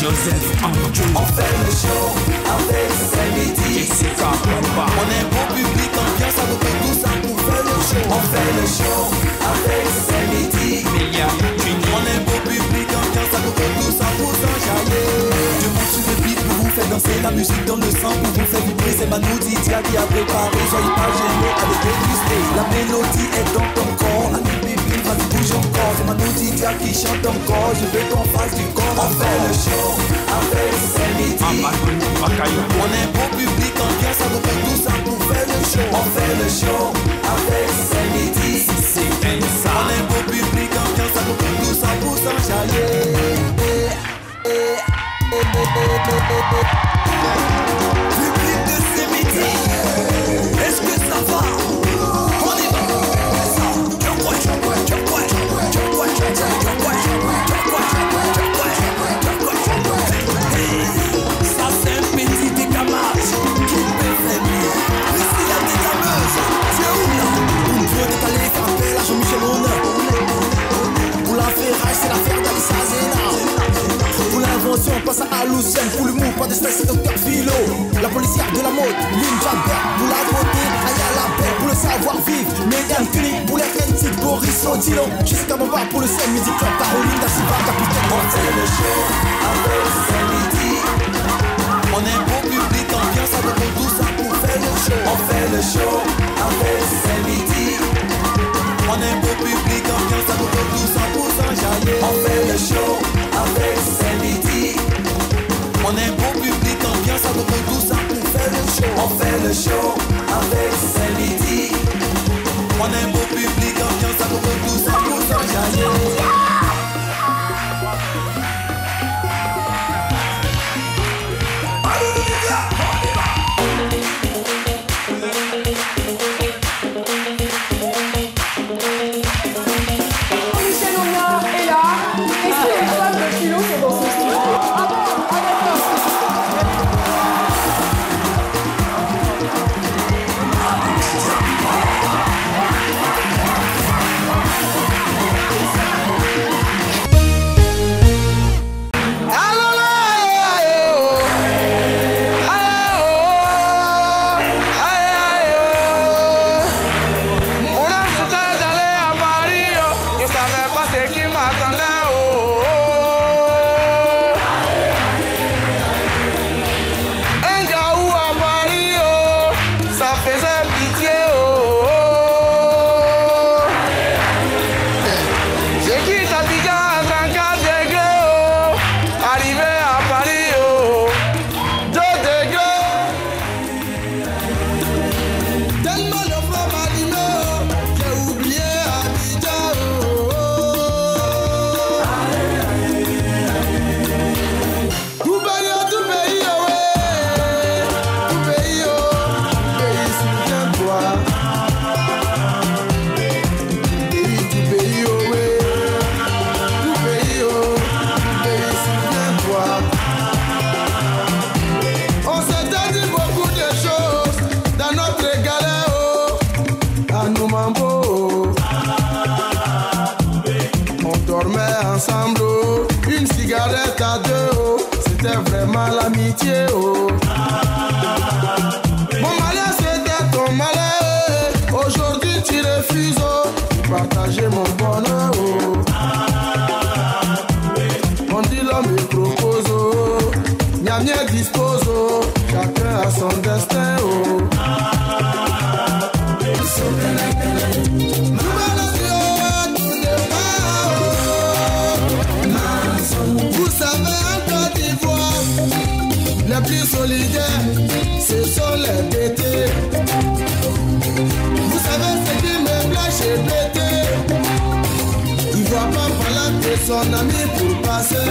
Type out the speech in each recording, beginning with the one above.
Joseph Andrew. On fait le show avec Samedi. Jessica Pumba. On est bon public, ambiance avec tout ça pour faire le show. On fait le show avec Samedi. On est bon public, ambiance avec tout ça pour s'enjailler. Je monte sur le beat pour vous faire danser la musique dans le sang, pour vous faire vibrer. C'est Manu Didia qui a préparé. Soyez pas gênés avec dégusté. La mélodie est dans ton corps. La bébé, vas-y bouge encore. C'est Manu Didia qui chante encore. Je veux qu'on fasse du corps. On fait le show avec Samedi. On est bon public, ambiance avec tout ça pour faire le show. On fait le show avec Samedi. On est bon public, ambiance avec tout ça pour s'enjailler. Public de Samedi, est-ce que ça va? On y va. Ça c'est un petit décamage qui peut faire mieux. Mais s'il y a des gameuses, c'est où là? Une voix de Calais frappée la Jean-Michel Honneur. Pour la ferraille, c'est l'affaire d'Alissa Zena. Pour l'invention, passe à Lucien. Pour l'humour, pas de stress, c'est Dr Philo. La policière de la mode, Lynn Jabber. Pour la beauté, Aya la paix. Pour le savoir-vivre, Megan Philippe. Pour les critiques, Boris Odilon. Jusqu'à mon bar pour le scène, Midi Club, Caroline Da Silva, capitaine. On fait le show avec Samedi. On est bon public, ambiance avec tout ça pour faire le show. On fait le show avec Samedi. On est bon public, ambiance avec tout ça pour s'enjailler. On fait le show avec Samedi. On est bon public, ambiance avec tout ça pour faire le show. On fait le show avec Samedi. On est bon public, ambiance avec tout ça pour s'enjailler. L'amitié, oh. Mon malheur c'était ton malheur. Aujourd'hui tu refuses, oh. Partager mon bonheur, oh. On dit l'homme est propose, oh. Nya dispose, oh. Chacun a son destin, oh. Vous savez en Côte d'Ivoire, les plus solidaires, ce sont les bêtés. Vous savez ce qui me plaît chez Bété. Il ne voit pas par là que son ami pour passer.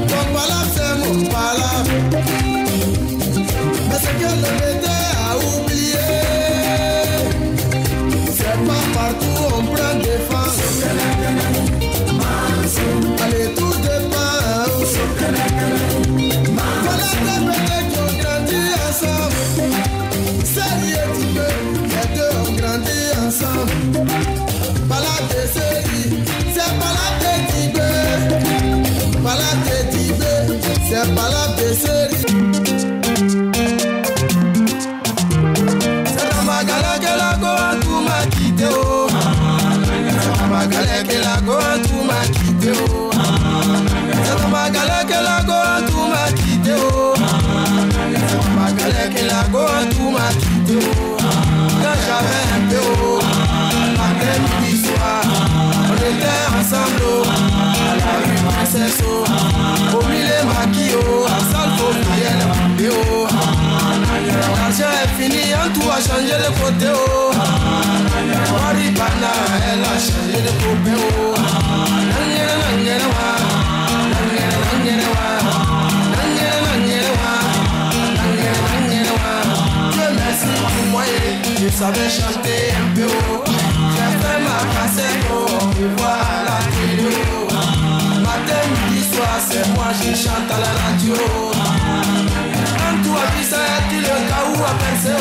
Ton palabre c'est mon palabre. Mais ce que le Bété a oublié, c'est pas partout on prend défense. Allez, tout dépend. Voilà des bébés qui ont grandi ensemble. C'est lié tu peux, les deux ont grandi ensemble. Pas la série, c'est pas la Tibé. galère que la go tout m'a quitté oh. C'est dans ma galère que la go tout m'a quitté oh. C'est dans ma galère que la go tout m'a quitté oh. Quand j'avais un peu oh, matin, midi, soir, on était ensemble oh. À la rue Princesse oh, au milieu maquillot, à salle pour prière oh. L'argent est fini, en tout a changé de côté oh. Maribana, elle a changé de côté oh. Dieu merci pour moi, je savais chanter un peu oh. J'ai fait ma cassette oh, on voit à la télé oh. Matin, midi, soir, c'est moi qui chante à la radio. En tout à vie, ça est le cas où à penser oh.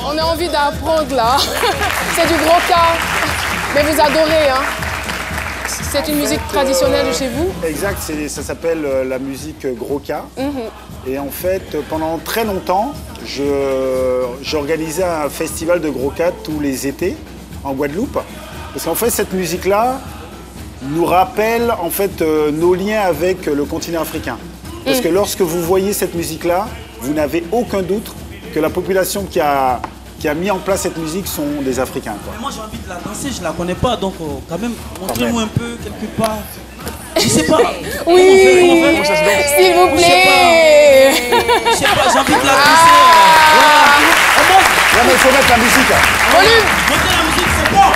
On a envie d'apprendre là. C'est du gros cas. Mais vous adorez, hein? C'est une musique traditionnelle de chez vous? Exact, ça s'appelle la musique gros cas. Et en fait, pendant très longtemps, j'organisais un festival de gros cas tous les étés en Guadeloupe. Parce qu'en fait, cette musique-là nous rappelle en fait nos liens avec le continent africain. Parce que lorsque vous voyez cette musique-là, vous n'avez aucun doute que la population qui a mis en place cette musique sont des Africains. Quoi. Moi j'ai envie de la danser, je la connais pas, donc quand même, montrez-moi un peu quelque part. Je sais pas. Oui, s'il vous plaît. Je sais pas, j'ai envie de la danser. Non mais il faut mettre la musique. Volume. Montez la musique, c'est bon.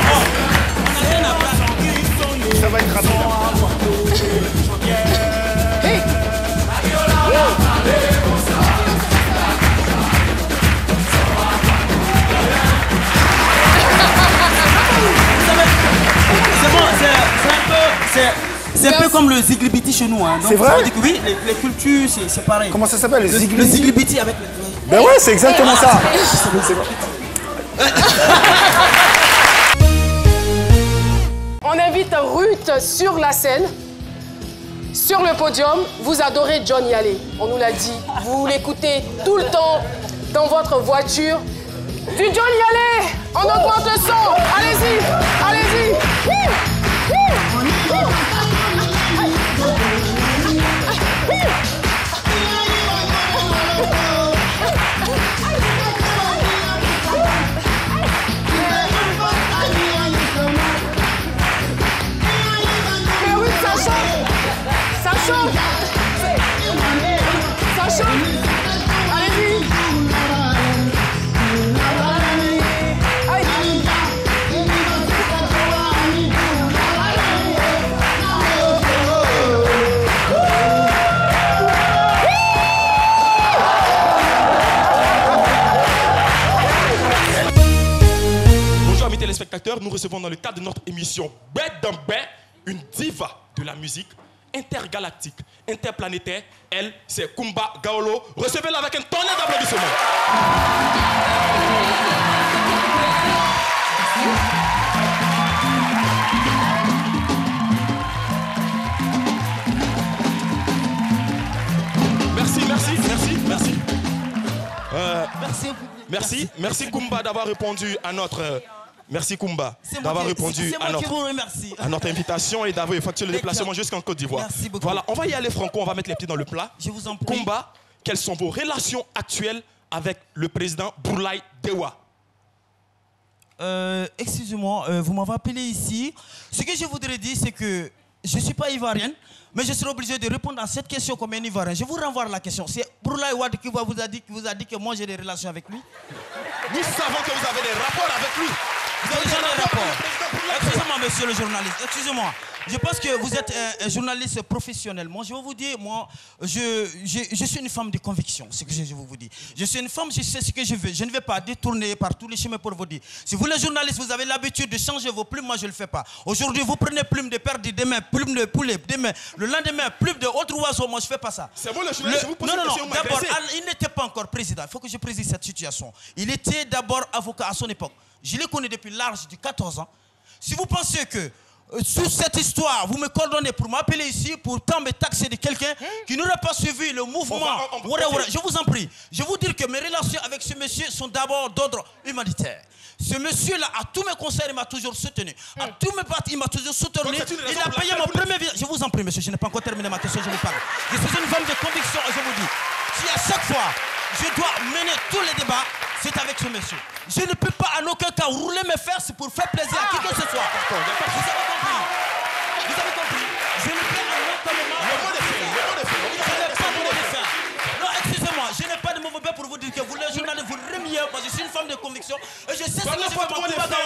On a rien à faire. Ça va être rapide. Hey. C'est un peu comme le ziglibiti chez nous. Hein. C'est vrai? Oui, les cultures, c'est pareil. Comment ça s'appelle? Le ziglibiti avec les... Ben ouais, c'est exactement ça. On invite Ruth sur la scène, sur le podium. Vous adorez John Yalé, on nous l'a dit. Vous l'écoutez tout le temps dans votre voiture. Du John Yalé, on augmente le son. Allez-y, allez-y. Mais oui, ça chante. Ça chante. Ça chante. Allez-y. Téléspectateurs, nous recevons dans le cadre de notre émission Bête d'un Bête une diva de la musique intergalactique, interplanétaire. Elle, c'est Kumba Gawlo. Recevez-la avec un tonnerre d'applaudissements. Merci. Merci Kumba d'avoir répondu à notre... Merci Kumba d'avoir répondu à notre invitation et d'avoir effectué le déplacement jusqu'en Côte d'Ivoire. Merci beaucoup. Voilà, on va y aller franco, on va mettre les pieds dans le plat. Je vous en prie. Kumba, quelles sont vos relations actuelles avec le président Boulaye Dewa? Excusez-moi, vous m'avez appelé ici. Ce que je voudrais dire, c'est que je ne suis pas ivoirienne, mais je serai obligé de répondre à cette question comme un ivoirien. Je vous renvoie à la question. C'est Boulaye Wade qui vous a dit que moi j'ai des relations avec lui. Nous savons que vous avez des rapports avec lui. Vous avez déjà des rapports. Excusez-moi, monsieur le journaliste. Excusez-moi. Je pense que vous êtes un journaliste professionnel. Moi, je vais vous dire, moi, je suis une femme de conviction, c'est ce que je vous dis. Je suis une femme, je sais ce que je veux. Je ne vais pas détourner par tous les chemins pour vous dire. Si vous, les journalistes, vous avez l'habitude de changer vos plumes, moi, je ne le fais pas. Aujourd'hui, vous prenez plume de perdu, demain, plume de poulet, demain, le lendemain, plume d'autres oiseaux, moi, je ne fais pas ça. C'est bon, le journaliste, vous posez une question, d'abord, il n'était pas encore président. Il faut que je précise cette situation. Il était d'abord avocat à son époque. Je l'ai connu depuis l'âge de 14 ans. Si vous pensez que sur cette histoire, vous me coordonnez pour m'appeler ici, pour tant me taxer de quelqu'un qui n'aurait pas suivi le mouvement. Je vous en prie. Je vais vous dire que mes relations avec ce monsieur sont d'abord d'ordre humanitaire. Ce monsieur-là, à tous mes conseils, il m'a toujours soutenu. À tous mes partis, il m'a toujours soutenu. Il a payé mon premier visa. Je vous en prie, monsieur, je n'ai pas encore terminé ma question, je vous parle. Je suis une femme de conviction et je vous dis, si à chaque fois, je dois mener tous les débats, c'est avec ce monsieur. Je ne peux pas en aucun cas rouler mes fesses pour faire plaisir à qui que ce soit. Vous avez compris? Vous avez compris? Je ne peux en aucun moment... Non, excusez-moi, je n'ai pas de mauvais pour vous dire que vous, les journalistes, vous remiez. Moi, je suis une femme de conviction et je sais ce que je fais. On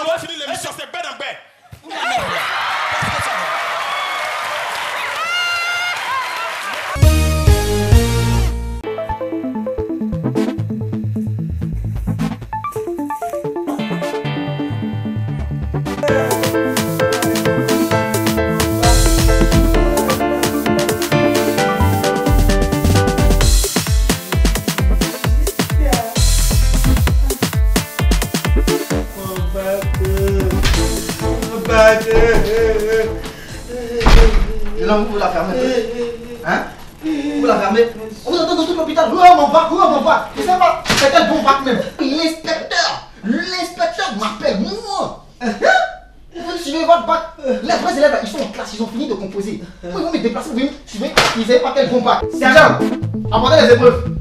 va finir l'émission, c'est bête en bête. Non, vous la fermez. Hein? Vous la fermez. On vous entend dans tout l'hôpital. Où est mon bac? Où est mon bac? Je sais pas. C'est quel bon bac même? L'inspecteur m'appelle. Moi. Vous suivez votre bac. Les vrais élèves, ils sont en classe. Ils ont fini de composer. Vous me déplacer. Vous suivez. Ils savent pas quel bon bac. Sergent, abordez les épreuves.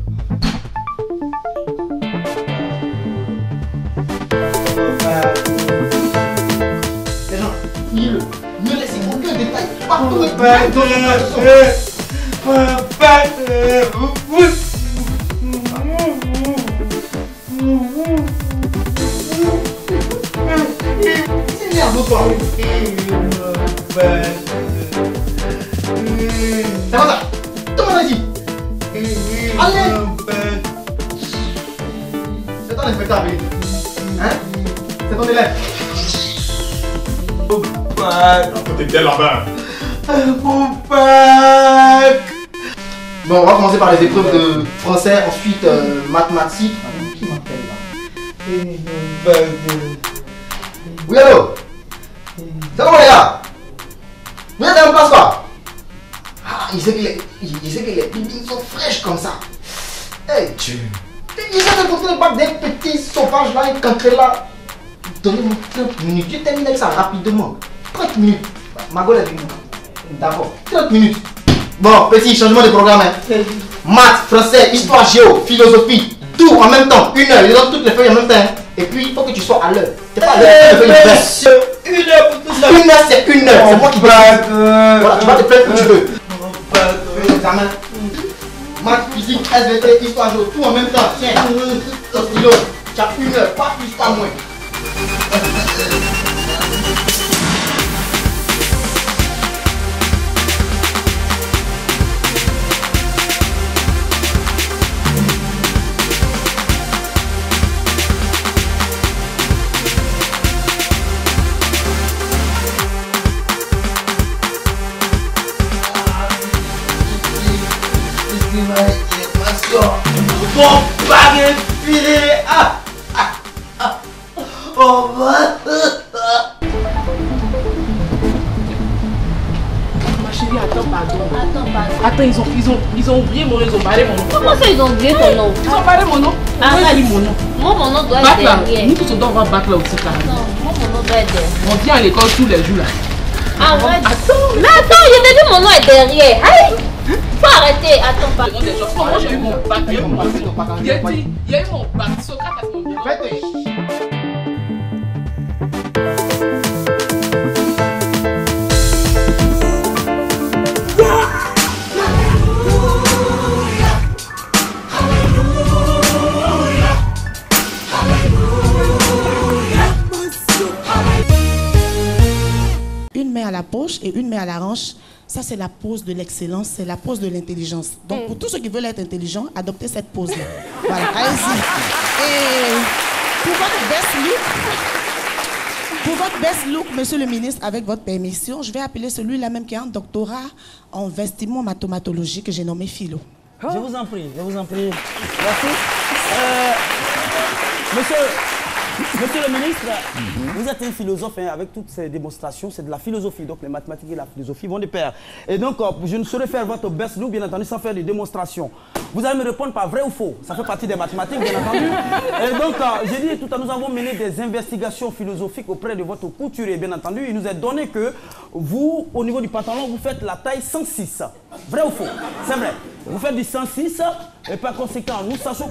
Les gens, fuyez-le. Ne laissez aucun détail. Partout et partout. C'est merde, toi. Ça va ça? Tout le monde a dit. Allez. C'est ton inspecteur, hein? C'est ton élève. T'es là-bas. Bon, on va commencer par les épreuves de français, ensuite mathématiques. Qui m'appelle là? Oui, allô? C'est comment les gars? Vous êtes en place quoi? Ah, il sait que les bibines sont fraîches comme ça. Hey, Dieu. Il essaie de porter le bac d'un petit sauvage là, un cancré là. Donnez-moi 30 minutes. Je termine avec ça rapidement. 30 minutes. Ma gueule est venue. D'accord. 30 minutes. Bon, petit changement de programme. Hein. Maths, français, histoire, géo, philosophie. Tout en même temps. 1 heure. Je donne toutes les feuilles en même temps. Hein. Et puis, il faut que tu sois à l'heure. C'est pas à l'heure. 1 heure pour tout ça. 1 heure, c'est 1 heure. C'est moi qui décide. Voilà, tu vas te plaindre où tu veux. Examen. Maths, physique, SVT, histoire, géo. Tout en même temps. Tiens. Ton stylo. Tu as 1 heure. Pas plus, pas moins. Bon baguette filé. Oh Ma chérie, attends, pardon. Attends, pardon. Attends, ils ont oublié mon nom, ils ont barré mon nom. Comment ça, ils ont oublié ton nom? Ils ont barré mon nom. Arrête. Mon nom. Moi, mon nom doit Bac être là. derrière. Nous tous on doit avoir bac là aussi, carrément. Non, moi, mon nom doit être derrière. On vient à l'école tous les jours là. Arrête. Attends. Mais attends, je t'ai dit mon nom est derrière. Aïe. Faut arrêter. Attends, pardon. Moi j'ai eu mon bac. Il y a eu mon bac. Socrate a fait mon bac. Une main à la poche et une main à la hanche, ça c'est la pose de l'excellence, c'est la pose de l'intelligence. Donc pour tous ceux qui veulent être intelligents, adoptez cette pose-là. Voilà, allez-y. Et pour votre best look, monsieur le ministre, avec votre permission, je vais appeler celui-là même qui a un doctorat en vestimentamatologie que j'ai nommé Philo. Je vous en prie, je vous en prie. Merci. Monsieur, Monsieur le ministre, vous êtes un philosophe hein, avec toutes ces démonstrations, c'est de la philosophie. Donc les mathématiques et la philosophie vont de pair. Et donc je ne saurais faire votre best nous, bien entendu, sans faire des démonstrations. Vous allez me répondre par vrai ou faux. Ça fait partie des mathématiques, bien entendu. Et donc j'ai dit tout à l'heure, nous avons mené des investigations philosophiques auprès de votre couturier, bien entendu. Il nous a donné que vous, au niveau du pantalon, vous faites la taille 106. Vrai ou faux? C'est vrai. Vous faites du 106 et par conséquent, nous savons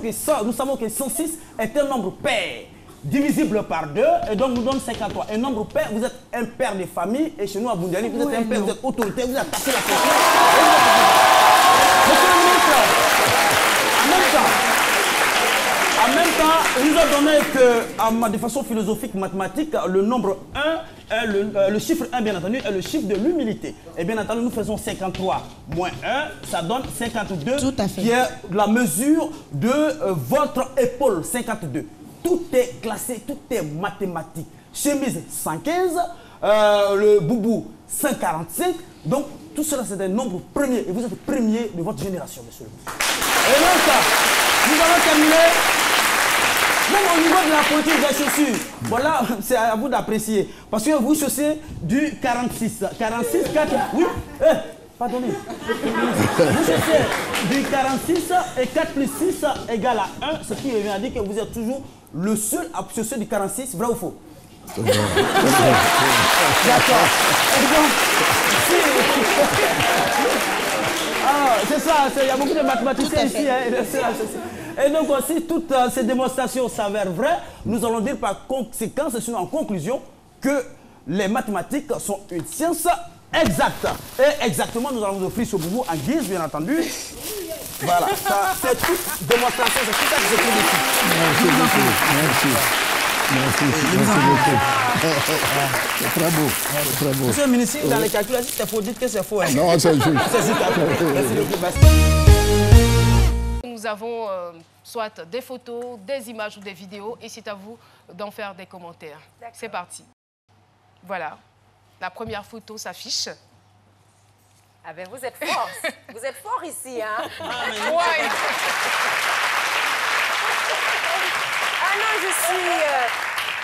que 106 est un nombre pair divisible par 2 et donc nous donne 53. Un nombre pair, vous êtes un père de famille et chez nous à Boundiali, vous êtes un père, vous êtes autorité, vous êtes passé la fonction. Monsieur le ministre, en même temps, il nous a donné que, de façon philosophique, mathématique, le nombre 1, le chiffre 1, bien entendu, est le chiffre de l'humilité. Et bien entendu, nous faisons 53 moins 1, ça donne 52, qui est la mesure de votre épaule, 52. Tout est classé, tout est mathématique. Chemise 115, le boubou 145. Donc, tout cela, c'est un nombre premier. Et vous êtes premier de votre génération, monsieur le ministre. Et donc, nous allons terminer. Même au niveau de la politique des chaussures, voilà, c'est à vous d'apprécier. Parce que vous chaussez du 46. 46, 4, oui, pardonnez. Vous chaussez du 46 et 4 plus 6 égale à 1, ce qui vient à dire que vous êtes toujours le seul à chausser du 46, vrai ou faux? D'accord. C'est ça, il y a beaucoup de mathématiciens ici. Et donc, si toutes ces démonstrations s'avèrent vraies, nous allons dire par conséquent, sinon en conclusion, que les mathématiques sont une science exacte. Et exactement, nous allons vous offrir ce boubou en guise, bien entendu. Voilà, c'est toute démonstration, c'est tout ça que je fais ici. Merci beaucoup. Merci beaucoup. C'est très beau. Très beau. Monsieur le ministre, dans les calculs, si c'est faux, dites que c'est faux. Hein. Non, c'est juste. Merci beaucoup. Nous avons soit des photos, des images ou des vidéos, et c'est à vous d'en faire des commentaires. C'est parti. Voilà, la première photo s'affiche. Ah ben vous êtes fort, vous êtes fort ici, hein. Ouais. Ah non,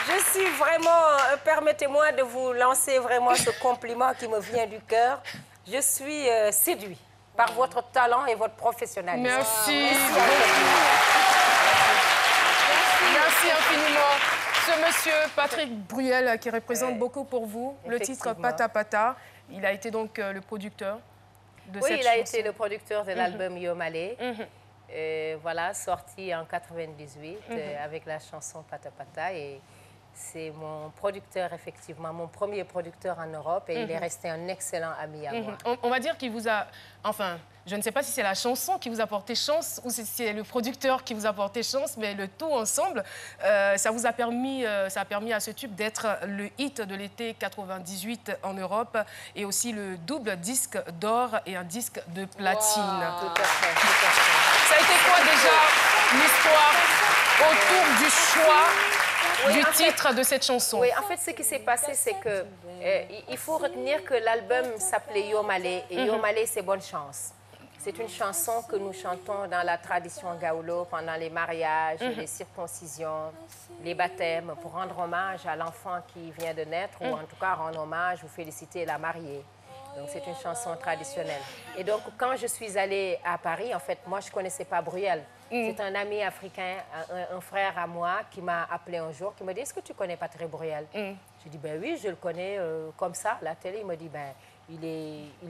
je suis vraiment, permettez-moi de vous lancer vraiment ce compliment qui me vient du cœur. Je suis séduit par votre talent et votre professionnalisme. Merci. Merci infiniment. Ce monsieur Patrick Bruel qui représente beaucoup pour vous, le titre Pata Pata, il a été donc le producteur de cette chanson. Oui, il a été le producteur de l'album Yo Malé. Voilà, sorti en 98 avec la chanson Pata Pata. Et c'est mon producteur, effectivement, mon premier producteur en Europe. Et il est resté un excellent ami à moi. On va dire qu'il vous a... Enfin, je ne sais pas si c'est la chanson qui vous a porté chance ou si c'est le producteur qui vous a porté chance, mais le tout ensemble, ça vous a permis, ça a permis à ce tube d'être le hit de l'été 98 en Europe et aussi le double disque d'or et un disque de platine. Wow. Tout à fait, tout à fait. Ça a été quoi déjà l'histoire autour du choix du titre de cette chanson? Oui, en fait, ce qui s'est passé, c'est que il faut retenir que l'album s'appelait Yo Malé et Yo Malé, c'est bonne chance. C'est une chanson que nous chantons dans la tradition gaolo pendant les mariages, les circoncisions, les baptêmes, pour rendre hommage à l'enfant qui vient de naître ou en tout cas rendre hommage ou féliciter la mariée. Donc c'est une chanson traditionnelle. Et donc quand je suis allée à Paris, en fait, moi je ne connaissais pas Bruel. C'est un ami africain, un frère à moi qui m'a appelé un jour, qui m'a dit « Est-ce que tu connais Patrick Bruel ?» J'ai dit « Ben oui, je le connais comme ça, à la télé. » Il m'a dit « Ben il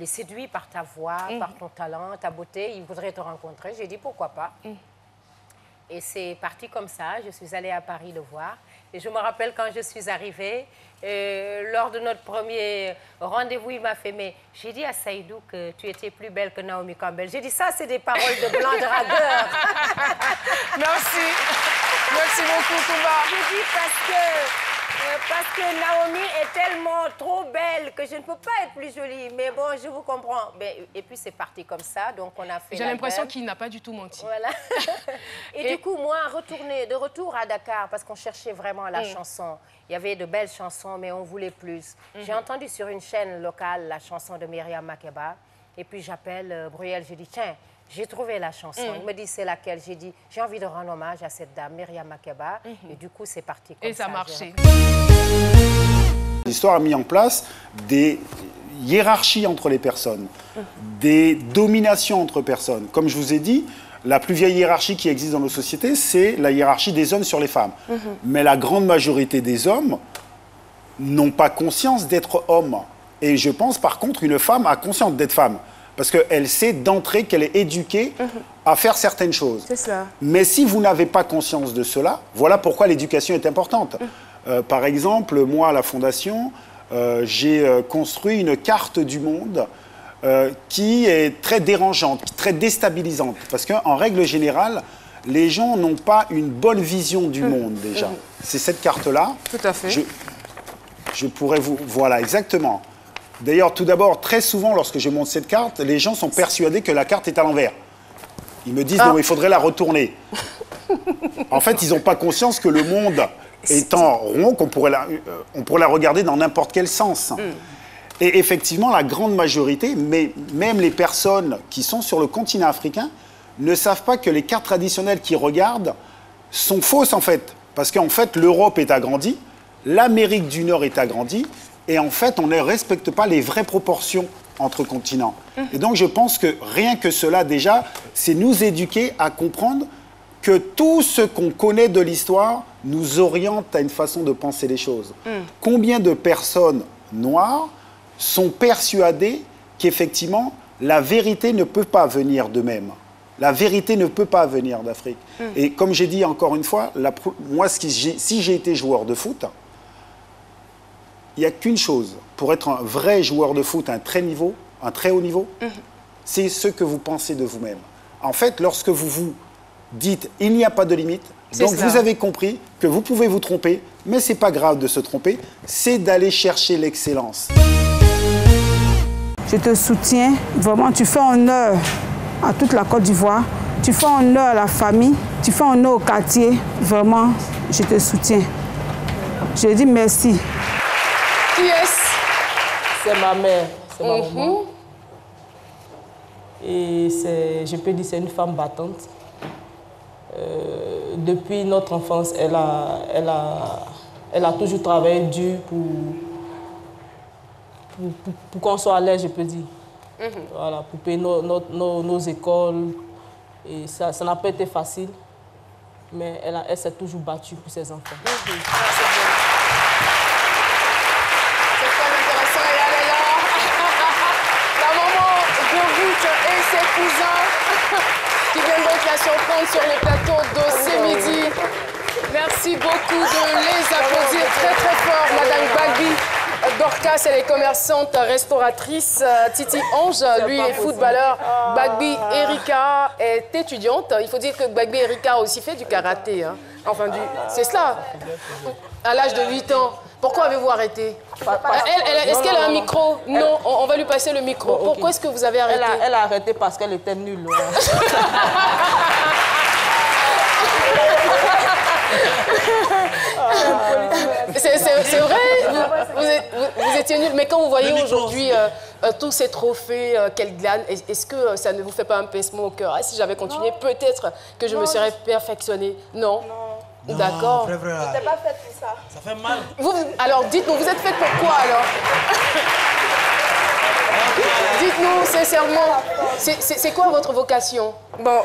est séduit par ta voix, par ton talent, ta beauté, il voudrait te rencontrer. » J'ai dit « Pourquoi pas ?» Et c'est parti comme ça. Je suis allée à Paris le voir. Et je me rappelle quand je suis arrivée, lors de notre premier rendez-vous, il m'a fait « Mais j'ai dit à Saïdou que tu étais plus belle que Naomi Campbell. » J'ai dit « Ça, c'est des paroles de blanc dragueur. » Merci. Merci beaucoup, Kumba. J'ai dit parce que Naomi est tellement trop belle que je ne peux pas être plus jolie. Mais bon, je vous comprends. Et puis, c'est parti comme ça. Donc, on a fait. J'ai l'impression qu'il n'a pas du tout menti. Voilà. Et du coup, moi, de retour à Dakar, parce qu'on cherchait vraiment la chanson. Il y avait de belles chansons, mais on voulait plus. J'ai entendu sur une chaîne locale la chanson de Myriam Makeba. Et puis j'appelle Bruel, je dis, tiens, j'ai trouvé la chanson. Il me dit, c'est laquelle? J'ai dit, j'ai envie de rendre hommage à cette dame, Myriam Makeba. Et du coup, c'est parti comme ça. Et ça a marché. L'histoire a mis en place des hiérarchies entre les personnes, des dominations entre personnes. Comme je vous ai dit, la plus vieille hiérarchie qui existe dans nos sociétés, c'est la hiérarchie des hommes sur les femmes. Mais la grande majorité des hommes n'ont pas conscience d'être hommes. Et je pense, par contre, une femme a conscience d'être femme. Parce qu'elle sait d'entrée qu'elle est éduquée à faire certaines choses. C'est ça. Mais si vous n'avez pas conscience de cela, voilà pourquoi l'éducation est importante. Par exemple, moi, à la Fondation, j'ai construit une carte du monde qui est très dérangeante, très déstabilisante. Parce qu'en règle générale, les gens n'ont pas une bonne vision du monde, déjà. C'est cette carte-là. Tout à fait. Je pourrais vous... Voilà, exactement. D'ailleurs, tout d'abord, très souvent, lorsque je montre cette carte, les gens sont persuadés que la carte est à l'envers. Ils me disent, non, il faudrait la retourner. En fait, ils n'ont pas conscience que le monde étant rond, qu'on pourrait la regarder dans n'importe quel sens. Et effectivement, la grande majorité, mais même les personnes qui sont sur le continent africain, ne savent pas que les cartes traditionnelles qu'ils regardent sont fausses, en fait. Parce qu'en fait, l'Europe est agrandie, l'Amérique du Nord est agrandie, et en fait, on ne respecte pas les vraies proportions entre continents. Et donc, je pense que rien que cela, déjà, c'est nous éduquer à comprendre que tout ce qu'on connaît de l'histoire nous oriente à une façon de penser les choses. Combien de personnes noires sont persuadées qu'effectivement, la vérité ne peut pas venir d'eux-mêmes. La vérité ne peut pas venir d'Afrique. Et comme j'ai dit encore une fois, moi, si j'ai été joueur de foot, il n'y a qu'une chose. Pour être un vrai joueur de foot, un très haut niveau, c'est ce que vous pensez de vous-même. En fait, lorsque vous vous dites « il n'y a pas de limite », donc vous avez compris que vous pouvez vous tromper, mais ce n'est pas grave de se tromper, c'est d'aller chercher l'excellence. Je te soutiens, vraiment, tu fais honneur à toute la Côte d'Ivoire, tu fais honneur à la famille, tu fais honneur au quartier, vraiment, je te soutiens. Je dis merci. Qui est-ce? C'est ma mère, c'est ma maman. Et je peux dire c'est une femme battante. Depuis notre enfance, elle a toujours travaillé dur pour qu'on soit à l'aise, je peux dire. Voilà, pour payer nos écoles. Et ça n'a pas été facile, mais elle s'est toujours battue pour ses enfants. Et ses cousins qui viennent donc la surprendre sur le plateau de ce midi. Merci beaucoup de les applaudir très très fort, Madame Bagby. Dorcas, elle est commerçante, restauratrice. Titi Ange, lui, est footballeur. Bagby Erika est étudiante. Il faut dire que Bagby Erika a aussi fait du karaté. Hein. Enfin, c'est cela. À l'âge de 8 ans. Pourquoi avez-vous arrêté? Est-ce qu'elle a un micro? Non, on va lui passer le micro. Pourquoi est-ce que vous avez arrêté? Elle a arrêté parce qu'elle était nulle. C'est vrai, vous étiez nulle. Mais quand vous voyez aujourd'hui tous ces trophées qu'elle glane, est-ce que ça ne vous fait pas un pincement au cœur? Si j'avais continué, peut-être que je me serais perfectionnée. Non. D'accord. Je n'étais pas faite pour ça. Ça fait mal. Alors, dites-nous, vous êtes faite pour quoi, alors? Dites-nous sincèrement, c'est quoi votre vocation? Bon,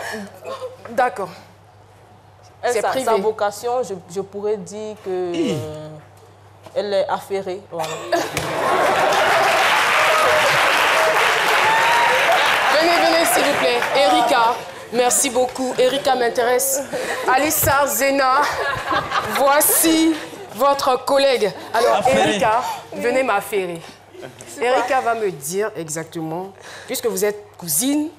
d'accord. C'est privé. Sa vocation, je pourrais dire que elle est affairée. Voilà. Venez, s'il vous plaît. Erika. Merci beaucoup. Erika m'intéresse. Alissa Zena, voici votre collègue. Alors, Erika, venez m'affairer. Erika va me dire exactement, puisque vous êtes cousine,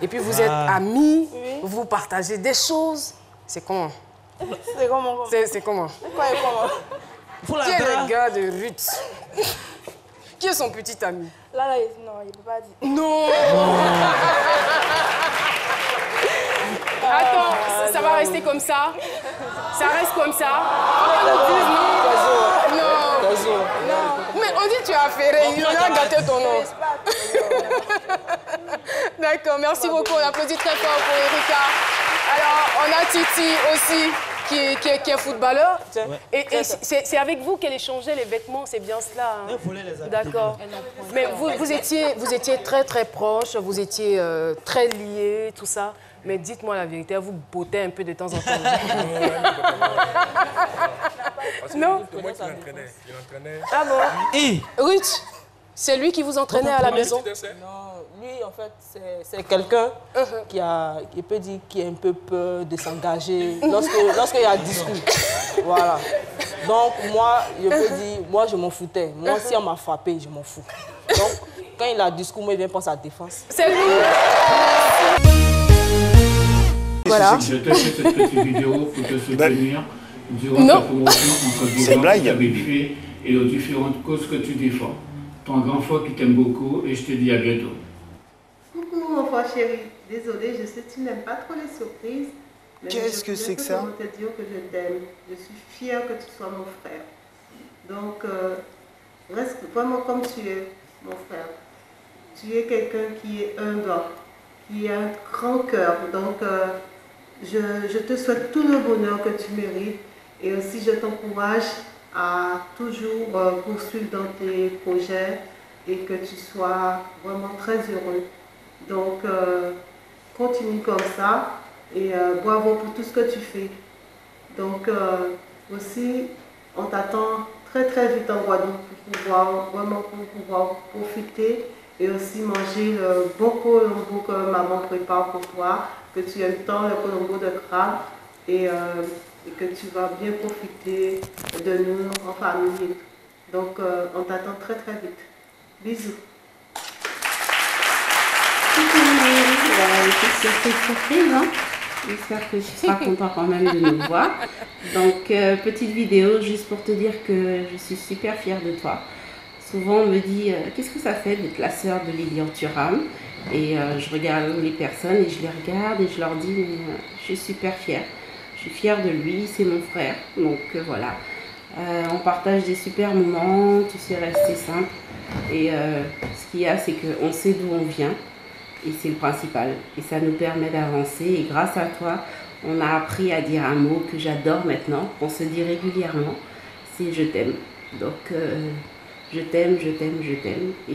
et puis vous êtes amis, vous partagez des choses. C'est comment? C'est comment? C'est comment? Quoi et comment? Qui est le gars de Ruth? Qui est son petit ami? Là, non, il ne peut pas dire. Non. Attends, ça va rester comme ça? Ça reste comme ça? Non. Mais on dit tu as affairé, il a gâté ton nom. D'accord, merci beaucoup. On applaudit très fort pour Erika. Alors, on a Titi aussi, qui est footballeur. Et c'est avec vous qu'elle échangeait les vêtements, c'est bien cela. Hein? D'accord. Mais vous étiez très très proches, vous étiez très liés, tout ça. Mais dites-moi la vérité, vous bottez un peu de temps en temps. Non? C'est moi qui l'entraînais. Ah bon? Ruth, c'est lui qui vous entraînait à la maison? Non, lui, en fait, c'est quelqu'un qui peut dire qui a un peu peur de s'engager lorsqu'il y a un discours. Voilà. Donc, moi, je peux dire, moi, je m'en foutais. Moi, si on m'a frappé, je m'en fous. Donc, quand il a un discours, moi, il vient pour sa défense. C'est lui. Voilà. Je t'ai fait cette petite vidéo pour te soutenir durant ta promotion en te disant et aux différentes causes que tu défends. Ton grand frère qui t'aime beaucoup et je te dis à bientôt. Coucou mon frère chéri, désolé, je sais que tu n'aimes pas trop les surprises. Qu'est-ce que c'est que ça? Je te dire que je t'aime. Je suis fière que tu sois mon frère. Donc, reste vraiment comme tu es, mon frère. Tu es quelqu'un qui est humble, qui a un grand cœur. Donc, je te souhaite tout le bonheur que tu mérites. Et aussi, je t'encourage à toujours poursuivre dans tes projets et que tu sois vraiment très heureux. Donc, continue comme ça et bravo pour tout ce que tu fais. Donc, aussi, on t'attend très très vite en Guadeloupe pour pouvoir profiter et aussi manger le bon colombo que maman prépare pour toi, que tu aimes tant, le colombo de crabe et que tu vas bien profiter de nous en famille. Donc, on t'attend très très vite. Bisous. C'est surprise, hein? J'espère que tu seras content quand même de nous voir. Donc, petite vidéo juste pour te dire que je suis super fière de toi. Souvent, on me dit qu'est-ce que ça fait d'être la sœur de Lilian Thuram? Et je regarde les personnes et je les regarde et je leur dis mais je suis super fière. Je suis fière de lui, c'est mon frère. Donc voilà. On partage des super moments, tu sais rester simple. Et ce qu'il y a, c'est qu'on sait d'où on vient. Et c'est le principal. Et ça nous permet d'avancer. Et grâce à toi, on a appris à dire un mot que j'adore maintenant, qu'on se dit régulièrement, c'est je t'aime. Donc je t'aime, je t'aime, je t'aime. Et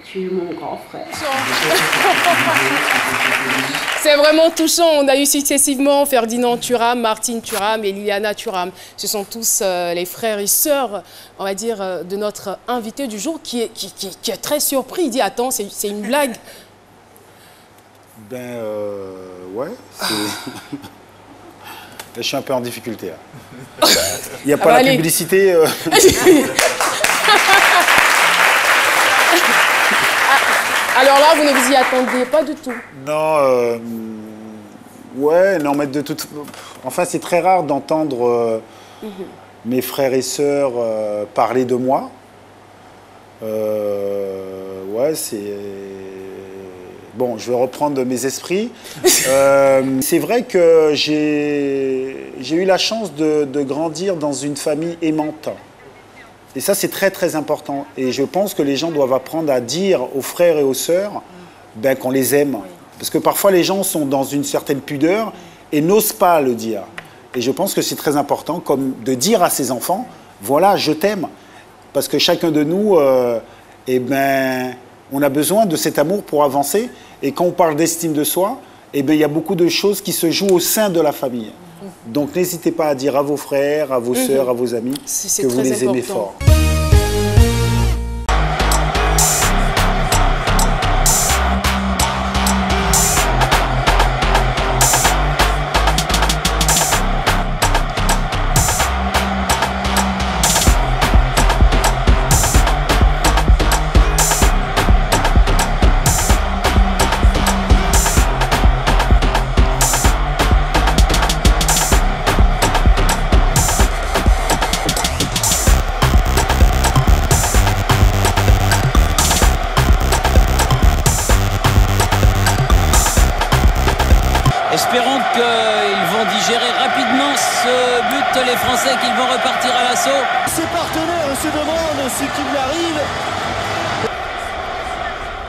tu es mon grand frère. C'est vraiment touchant. On a eu successivement Ferdinand Thuram, Martine Thuram et Liliana Thuram. Ce sont tous les frères et sœurs, on va dire, de notre invité du jour qui est très surpris. Il dit, attends, c'est une blague. Ben, ouais, c'est... Je suis un peu en difficulté, là. Il n'y a pas la publicité. Alors là, vous ne vous y attendiez pas du tout? Non, ouais, non, mais de toute... Enfin, c'est très rare d'entendre mes frères et sœurs parler de moi. Ouais, c'est... Bon, je vais reprendre mes esprits. C'est vrai que j'ai eu la chance de grandir dans une famille aimante. Et ça, c'est très, très important. Et je pense que les gens doivent apprendre à dire aux frères et aux sœurs ben, qu'on les aime. Parce que parfois, les gens sont dans une certaine pudeur et n'osent pas le dire. Et je pense que c'est très important comme de dire à ses enfants, voilà, je t'aime. Parce que chacun de nous, eh ben, on a besoin de cet amour pour avancer. Et quand on parle d'estime de soi, eh ben, il y a beaucoup de choses qui se jouent au sein de la famille. Donc n'hésitez pas à dire à vos frères, à vos sœurs, à vos amis que vous les aimez fort. Espérons qu'ils vont digérer rapidement ce but, les Français, qu'ils vont repartir à l'assaut. Ses partenaires se demandent ce qui lui arrive.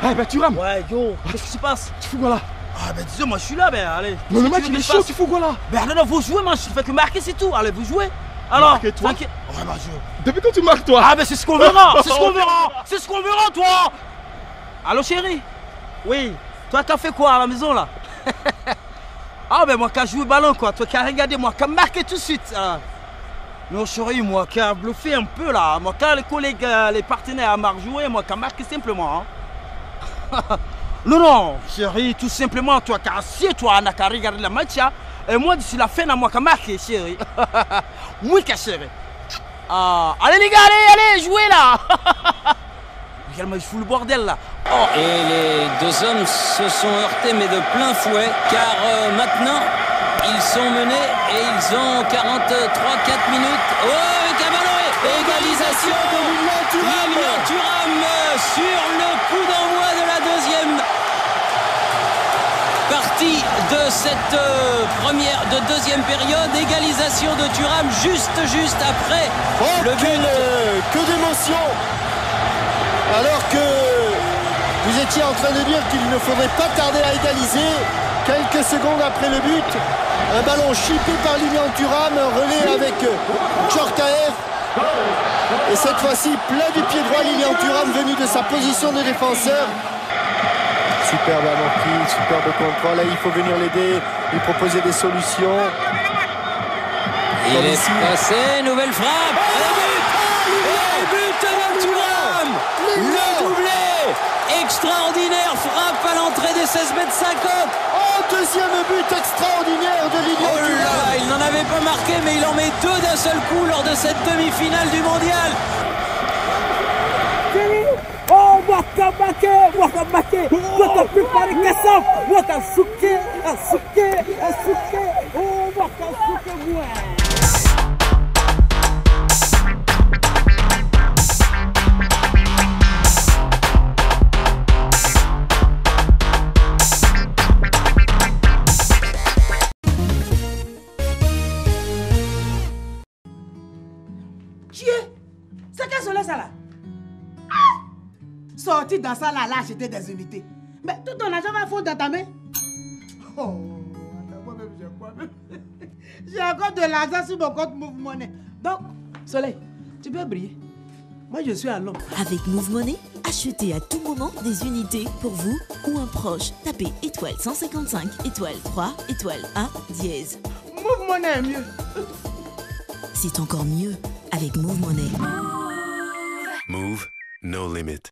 Eh ben Thuram. Ouais, yo, qu'est-ce qui se passe? Tu fous quoi là? Ah ben disons, moi je suis là, ben allez. Mais le match il est chaud, tu fous quoi là? Ben non, vous jouez, moi je fais que marquer, c'est tout. Allez, vous jouez. Alors, marquer, toi? t'inquiète. Ouais, bah je... Depuis quand tu marques toi? Ah ben c'est ce qu'on verra, c'est ce qu'on verra. C'est ce qu'on verra, toi. Allô chérie? Oui. Toi t'as fait quoi à la maison là? Ah ben moi qui a joué ballon quoi, toi qui a regardé, moi qui a marqué tout de suite. Non chérie, moi qui a bluffé un peu là, moi quand les collègues, les partenaires m'ont joué, moi qui a marqué simplement. Hein. Non, non, chérie, tout simplement, toi qui as assis, toi qui as regardé le match, hein, et moi d'ici la fin, moi qui a marqué, chérie. Oui, chérie. Allez les gars, allez, jouez là. Regarde-moi, je fous le bordel là. Oh. Et les deux hommes se sont heurtés, mais de plein fouet, car maintenant, ils sont menés et ils ont 43-4 minutes. Oh, et Caballo, égalisation de Lilian Thuram sur le coup d'envoi de la deuxième partie de cette deuxième période. Égalisation de Thuram juste après le but. Que d'émotion! Alors que vous étiez en train de dire qu'il ne faudrait pas tarder à égaliser, quelques secondes après le but, un ballon chippé par Lilian Thuram, un relais avec Djorkaeff. Et cette fois-ci, plein du pied droit, Lilian Thuram venu de sa position de défenseur. Superbe amorti, superbe contrôle. Là, il faut venir l'aider, lui proposer des solutions. Il est passé, nouvelle frappe. Le but de Thuram. Le doublé extraordinaire, frappe à l'entrée des 16,50 m. Oh, deuxième but extraordinaire de Lilian Thuram. Oh là, il n'en avait pas marqué, mais il en met deux d'un seul coup lors de cette demi-finale du mondial. Oh, Waka préparer Kassam, Waka Souké, oh, Waka Souké, ouais. C'est quel soleil ça là? Sorti dans ça là, acheter des unités. Mais tout ton argent va fondre dans ta main. Oh, moi-même j'ai quoi même? J'ai encore de l'argent sur mon compte Move Money. Donc, Soleil, tu peux briller. Moi je suis à l'homme. Avec Move Money, achetez à tout moment des unités pour vous ou un proche. Tapez étoile 155, étoile 3, étoile 1, dièse. Move Money est mieux. C'est encore mieux avec Move Money. Move, no limit.